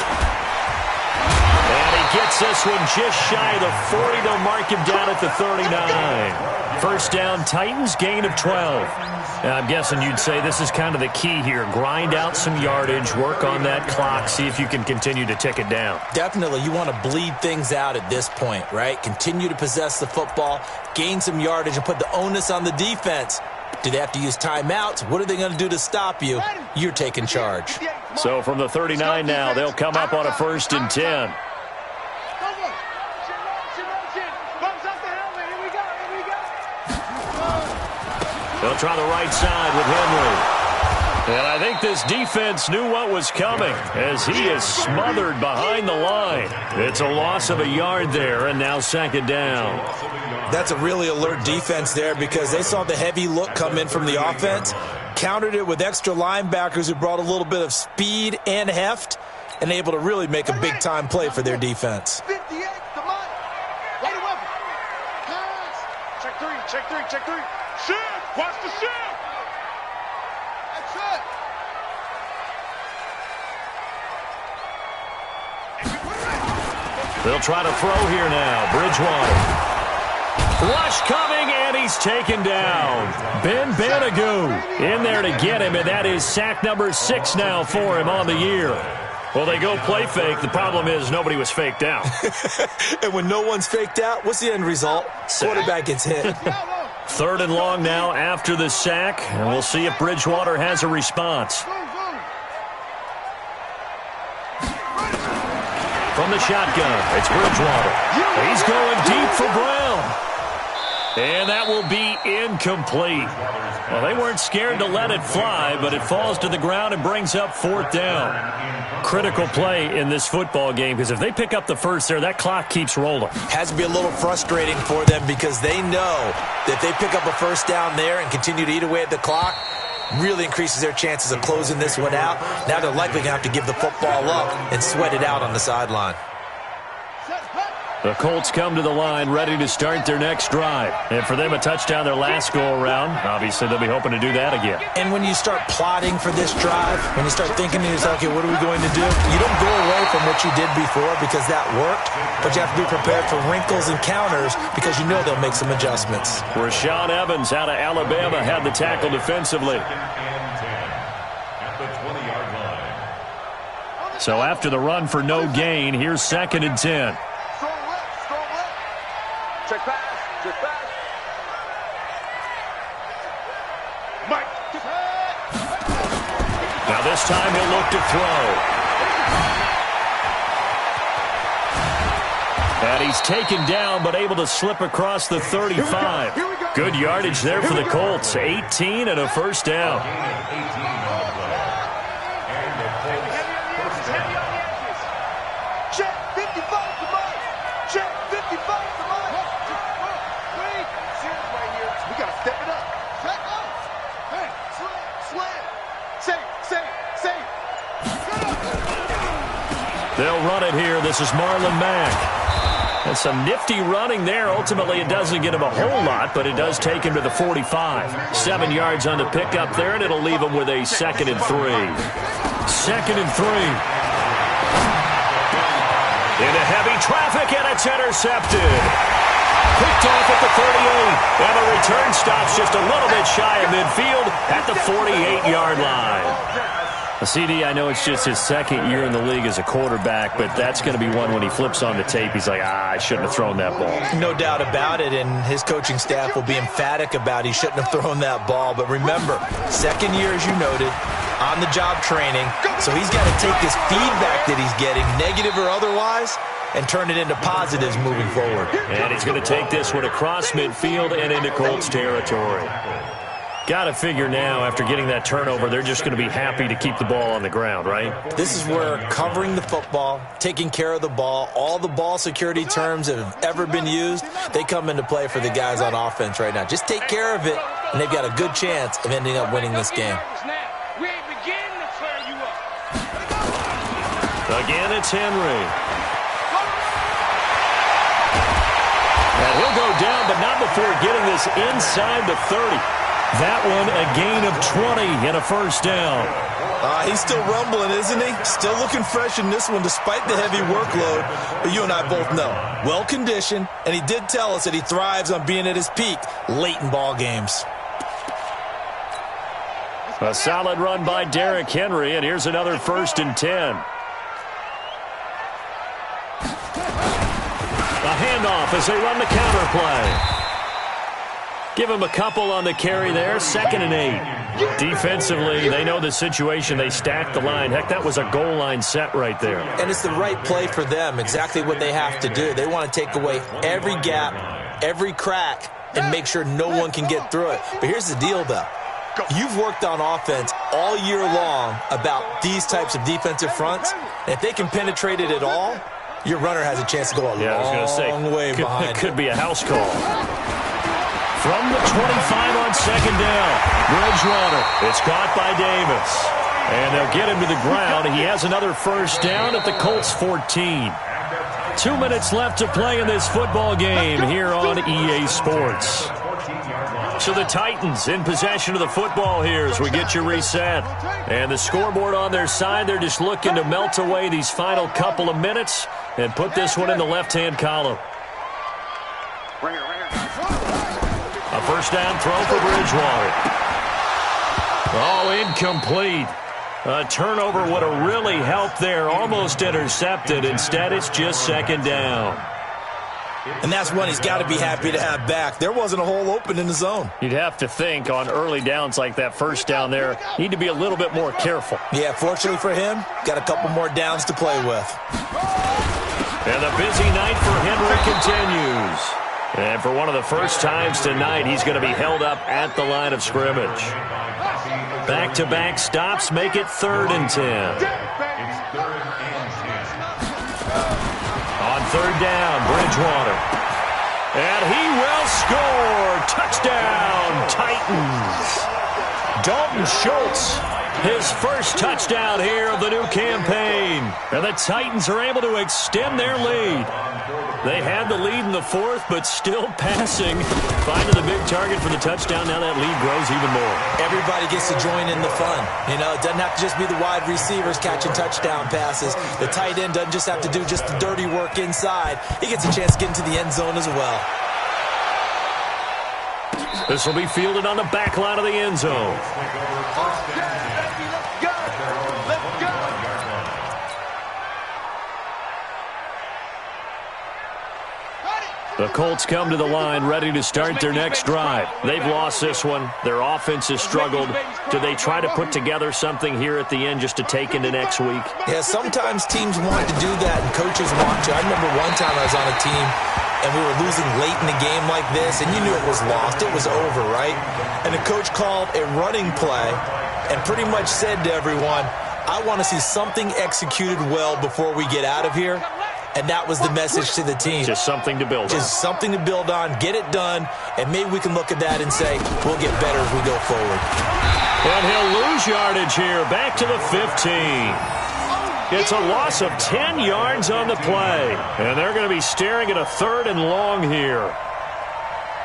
[SPEAKER 6] And he gets this one just shy of the 40. They'll mark him down at the 39. First down, Titans, gain of 12. Now, I'm guessing you'd say this is kind of the key here. Grind out some yardage, work on that clock, see if you can continue to tick it down.
[SPEAKER 8] Definitely, you want to bleed things out at this point, right? Continue to possess the football, gain some yardage, and put the onus on the defense. Do they have to use timeouts? What are they going to do to stop you? You're taking charge.
[SPEAKER 6] So from the 39 now, they'll come up on a 1st and 10. They'll try the right side with Henry. And I think this defense knew what was coming as he is smothered behind the line. It's a loss of a yard there, and now 2nd down.
[SPEAKER 8] That's a really alert defense there because they saw the heavy look come in from the offense, countered it with extra linebackers who brought a little bit of speed and heft, and able to really make a big-time play for their defense.
[SPEAKER 7] 58, come on. Right weapon. Pass. Check three, check three, check three. Shift. Watch the shift. That's it.
[SPEAKER 6] They'll try to throw here now. Bridgewater. Rush coming, and he's taken down. Ben Banagoo in there to get him, and that is sack number 6 now for him on the year. Well, they go play fake. The problem is nobody was faked out.
[SPEAKER 8] And when no one's faked out, what's the end result? Quarterback gets hit.
[SPEAKER 6] 3rd and long now after the sack, and we'll see if Bridgewater has a response. From the shotgun, it's Bridgewater. He's going deep for Brown. And that will be incomplete. Well, they weren't scared to let it fly, but it falls to the ground and brings up 4th down. Critical play in this football game because if they pick up the first there, that clock keeps rolling.
[SPEAKER 8] Has to be a little frustrating for them because they know that if they pick up a first down there and continue to eat away at the clock, really increases their chances of closing this one out. Now they're likely going to have to give the football up and sweat it out on the sideline.
[SPEAKER 6] The Colts come to the line ready to start their next drive. And for them, a touchdown their last go-around. Obviously, they'll be hoping to do that again.
[SPEAKER 8] And when you start plotting for this drive, when you start thinking to yourself, okay, what are we going to do? You don't go away from what you did before because that worked, but you have to be prepared for wrinkles and counters because you know they'll make some adjustments.
[SPEAKER 6] Rashaan Evans out of Alabama had the tackle defensively.
[SPEAKER 9] At the 20-yard line.
[SPEAKER 6] So after the run for no gain, here's 2nd and 10.
[SPEAKER 7] Check pass, check pass. Mike.
[SPEAKER 6] Now this time he'll look to throw. And he's taken down but able to slip across the 35. Good yardage there for the Colts. 18 and a first down.
[SPEAKER 7] Check 55 to Mike. Check 55 to Mike. We got to
[SPEAKER 6] They'll run it here. This is Marlon Mack. And some nifty running there. Ultimately, it doesn't get him a whole lot, but it does take him to the 45. 7 yards on the pickup there, and it'll leave him with a 2nd and 3. 2nd and 3. Into heavy traffic, and it's intercepted. Picked off at the 38, and the return stops just a little bit shy of midfield at the 48-yard line. CD, I know it's just his 2nd year in the league as a quarterback, but that's going to be one when he flips on the tape, he's like, I shouldn't have thrown that ball.
[SPEAKER 8] No doubt about it, and his coaching staff will be emphatic about he shouldn't have thrown that ball. But remember, 2nd year, as you noted, on-the-job training, so he's got to take this feedback that he's getting, negative or otherwise, and turn it into positives moving forward.
[SPEAKER 6] And he's going to take this one across midfield and into Colts territory. Got to figure now, after getting that turnover, they're just going to be happy to keep the ball on the ground, right?
[SPEAKER 8] This is where covering the football, taking care of the ball, all the ball security terms that have ever been used, they come into play for the guys on offense right now. Just take care of it, and they've got a good chance of ending up winning this game.
[SPEAKER 6] Again, it's Henry. And he'll go down, but not before getting this inside the 30. That one, a gain of 20 and a 1st down.
[SPEAKER 8] He's still rumbling, isn't he? Still looking fresh in this one despite the heavy workload. But you and I both know, well-conditioned, and he did tell us that he thrives on being at his peak late in ball games.
[SPEAKER 6] A solid run by Derrick Henry, and here's another 1st and 10. A handoff as they run the counter play. Give him a couple on the carry there. 2nd and 8. Defensively, they know the situation. They stack the line. Heck, that was a goal line set right there.
[SPEAKER 8] And it's the right play for them, exactly what they have to do. They want to take away every gap, every crack, and make sure no one can get through it. But here's the deal, though. You've worked on offense all year long about these types of defensive fronts. And if they can penetrate it at all, your runner has a chance to go a long way behind.
[SPEAKER 6] It could be a house call. From the 25 on 2nd down, Bridgewater. It's caught by Davis. And they'll get him to the ground. He has another 1st down at the Colts 14. 2 minutes left to play in this football game here on EA Sports. So the Titans in possession of the football here as we get you reset. And the scoreboard on their side, they're just looking to melt away these final couple of minutes and put this one in the left-hand column. A 1st down throw for Bridgewater. Oh, incomplete. A turnover would have really helped there. Almost intercepted. Instead, it's just 2nd down.
[SPEAKER 8] And that's one he's got to be happy to have back. There wasn't a hole open in the zone.
[SPEAKER 6] You'd have to think on early downs like that 1st down there, need to be a little bit more careful.
[SPEAKER 8] Yeah, fortunately for him, got a couple more downs to play with.
[SPEAKER 6] And the busy night for Henry continues. And for one of the first times tonight, he's going to be held up at the line of scrimmage. Back-to-back stops make it 3rd and 10. On 3rd down, Bridgewater. And he will score. Touchdown, Titans. Dalton Schultz, his 1st touchdown here of the new campaign. And the Titans are able to extend their lead. They had the lead in the 4th, but still passing. Finding the big target for the touchdown. Now that lead grows even more.
[SPEAKER 8] Everybody gets to join in the fun. You know, it doesn't have to just be the wide receivers catching touchdown passes. The tight end doesn't just have to do just the dirty work inside. He gets a chance to get into the end zone as well.
[SPEAKER 6] This will be fielded on the back line of the end zone. The Colts come to the line ready to start their next drive. They've lost this one. Their offense has struggled. Do they try to put together something here at the end just to take into next week?
[SPEAKER 8] Yeah, sometimes teams want to do that and coaches want to. I remember one time I was on a team and we were losing late in the game like this, and you knew it was lost. It was over, right? And the coach called a running play and pretty much said to everyone, I want to see something executed well before we get out of here. And that was the message to the team.
[SPEAKER 6] Just something to build on.
[SPEAKER 8] Just something to build on, get it done, and maybe we can look at that and say, we'll get better as we go forward.
[SPEAKER 6] And he'll lose yardage here, back to the 15. It's a loss of 10 yards on the play. And they're going to be staring at a 3rd and long here.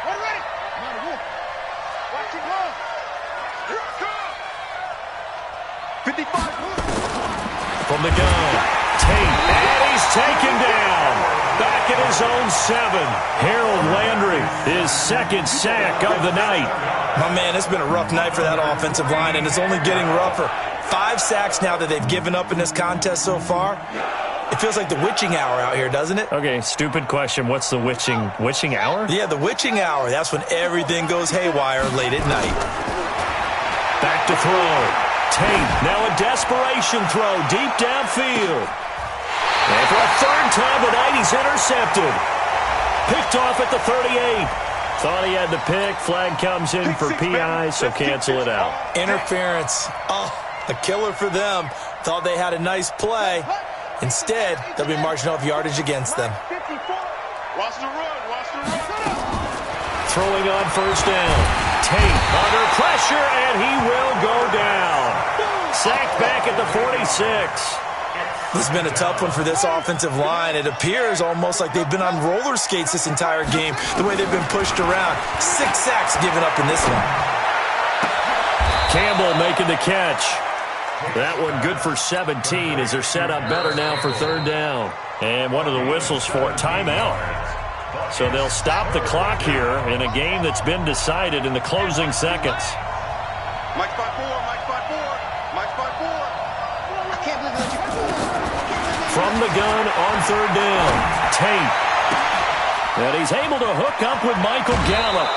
[SPEAKER 7] Ready. Watch it run. Here it comes. 55.
[SPEAKER 6] From the gun, Tate, and he's taken down. Back at his own 7. Harold Landry, his 2nd sack of the night.
[SPEAKER 8] My man, it's been a rough night for that offensive line, and it's only getting rougher. 5 sacks now that they've given up in this contest so far. It feels like the witching hour out here, doesn't it?
[SPEAKER 6] Okay, stupid question. What's the witching hour?
[SPEAKER 8] Yeah, the witching hour. That's when everything goes haywire late at night.
[SPEAKER 6] Back to throw. Tate, now a desperation throw deep downfield. And for a 3rd time tonight, he's intercepted. Picked off at the 38. Thought he had the pick. Flag comes in for PI, so cancel it out.
[SPEAKER 8] Interference. Oh, a killer for them. Thought they had a nice play. Instead, they'll be marching off yardage against them.
[SPEAKER 7] Watch the run.
[SPEAKER 6] Throwing on 1st down. Tate under pressure, and he will go down. Sacked back at the 46.
[SPEAKER 8] This has been a tough one for this offensive line. It appears almost like they've been on roller skates this entire game, the way they've been pushed around. 6 sacks given up in this one.
[SPEAKER 6] Campbell making the catch. That one good for 17 as they're set up better now for 3rd down. And one of the whistles for a timeout. So they'll stop the clock here in a game that's been decided in the closing seconds.
[SPEAKER 7] Mike 5-4. I can't believe that you.
[SPEAKER 6] From the gun on 3rd down, Tate. And he's able to hook up with Michael Gallup.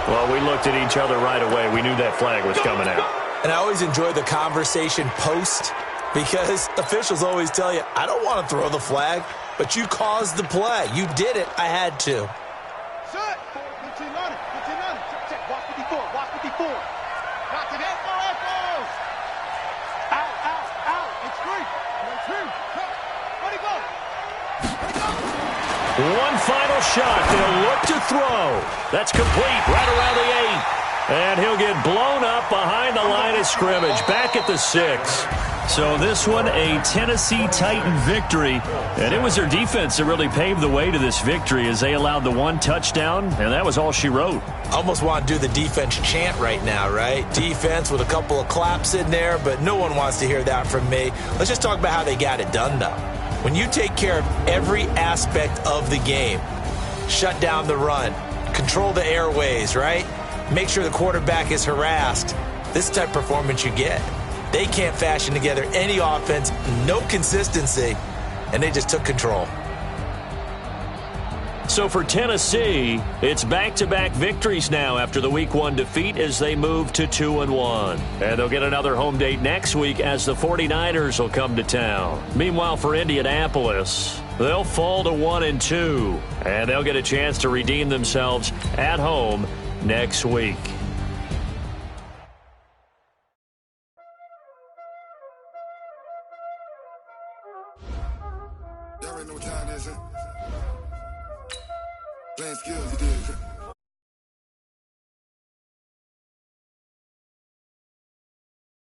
[SPEAKER 6] Well, we looked at each other right away. We knew that flag was coming out.
[SPEAKER 8] And I always enjoy the conversation post because officials always tell you, I don't want to throw the flag, but you caused the play. You did it. I had to.
[SPEAKER 7] Shut. 15 on it. Check. Watch 54. Watch it. Echoes. Out. It's free. Where'd he go?
[SPEAKER 6] One final shot. They'll look to throw. That's complete right around the 8. And he'll get blown up behind the line of scrimmage. Back at the 6. So this one, a Tennessee Titan victory. And it was their defense that really paved the way to this victory as they allowed the 1 touchdown, and that was all she wrote.
[SPEAKER 8] I almost want to do the defense chant right now, right? Defense with a couple of claps in there, but no one wants to hear that from me. Let's just talk about how they got it done, though. When you take care of every aspect of the game, shut down the run, control the airways, right? Make sure the quarterback is harassed. This is the type of performance you get. They can't fashion together any offense, no consistency, and they just took control.
[SPEAKER 6] So for Tennessee, it's back-to-back victories now after the Week 1 defeat as they move to 2-1. And they'll get another home date next week as the 49ers will come to town. Meanwhile, for Indianapolis, they'll fall to 1-2, and they'll get a chance to redeem themselves at home next week.
[SPEAKER 2] Y'all already know what time it is, huh? Playing skills, you did, huh?